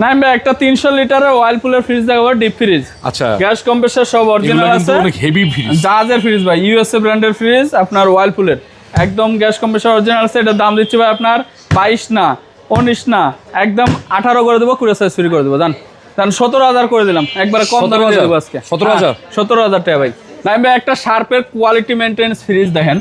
না ভাই, একটা 300 লিটারের ওয়াইলপুলের ফ্রিজ দেখাবো, ডিপ ফ্রিজ। আচ্ছা, গ্যাস কম্প্রেসার সব অরিজিনাল আছে, অনেক হেভি ফ্রিজ, জাহাজের ফ্রিজ ভাই, ইউএসএ ব্র্যান্ডের ফ্রিজ, আপনার ওয়াইলপুলের একদম গ্যাস কম্প্রেসার অরিজিনাল আছে। এটার দাম দিচ্ছি ভাই আপনার 22 না 19 না, একদম 18 করে দেবো, কুরিয়ার সার্ভিস ফ্রি করে দেবো। জান 17,000 করে দিলাম, একবারে কম দামে দিয়ে দেবো আজকে। 17,000 17,000 টাকা ভাই। নাইম ভাই, একটা শার্পের কোয়ালিটি মেইনটেনেন্স ফ্রিজ দেখেন,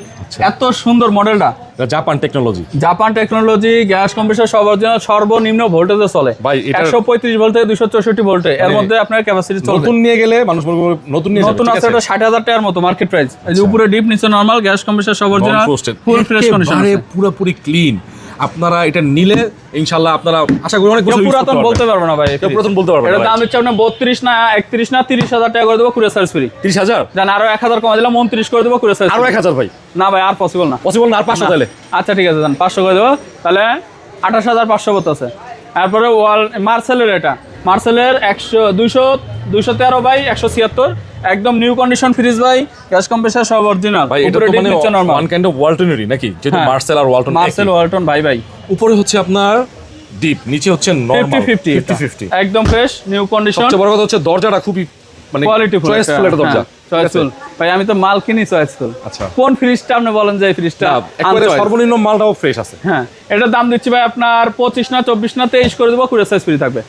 এত সুন্দর মডেলটা, Japan technology, Japan technology, gas compressor সব অরিজিনাল, সর্বনিম্ন ভোল্টেজে চলে ভাই। এটা 135 ভোল্ট থেকে 264 ভোল্টে, এর মধ্যে আপনার ক্যাপাসিটি চলবে। নতুন নিয়ে গেলে মানুষ বলবে নতুন নিয়ে যাবে, নতুন ঠিক আছে, আছে? এটা 60,000 টাকার মতো মার্কেট প্রাইস। এই যে উপরে ডিপ, নিচে নরমাল, গ্যাস কম্প্রেসার সব অরিজিনাল, ফুল ফ্রেশ কন্ডিশন আছে, পুরোপুরি ক্লিন। আপনারা এটা নিলে ইনশাআল্লাহ আপনারা আশা করি অনেক বছর ইউজ করতে পুরাতন বলতে পারবেন। পারবো না ভাই, কেউ পুরাতন বলতে পারবে না এটা ভাই। দাম দিচ্ছে আপনার 32 না 31 না 30,000 টাকা করে দেবো, কুরিয়ার সার্ভিস ফ্রি। 30,000 জান আরো 1,000 কমা দিলাম, 29 করে দেবো, কুরিয়ার সার্ভিস আরো 1,000 ভাই, না ভাই, আর পসিবল না, পসিবল না, আর 500 তাহলে। আচ্ছা ঠিক আছে, জান 500 করে দেবো, তাহলে 28,500 বলতেছে। তারপরে মার্সেলের, এটা মার্সেলের 213 বাই 176, একদম নিউ কন্ডিশন ফ্রিজ ভাই, গ্যাস কম্প্রেসার সব অরিজিনাল। ভাই এটা তো মানে ওয়ান কাইন্ড অফ ওয়ালটনেরই নাকি, যেটা মার্সেল আর ওয়ালটন, মার্সেল ওয়ালটন ভাই। উপরে হচ্ছে আপনার ডিপ, নিচে হচ্ছে নরমাল 50-50, একদম ফ্রেশ নিউ কন্ডিশন। সবচেয়ে বড় কথা হচ্ছে দরজাটা খুবই মানে কোয়ালিটিফুল, চয়েসফুল একটা দরজা, চয়েসফুল ভাই। আমি তো মাল কিনি চয়েসফুল। আচ্ছা, কোন ফ্রিজটা আপনি বলেন যে এই ফ্রিজটা একবারে সর্বনিম্ন মালটাও ফ্রেশ আছে। হ্যাঁ, এটার দাম দিচ্ছি ভাই আপনার 25 না 24 না 23 করে দেবো, কুরিয়ার সার্ভিস ফ্রি থাকবে।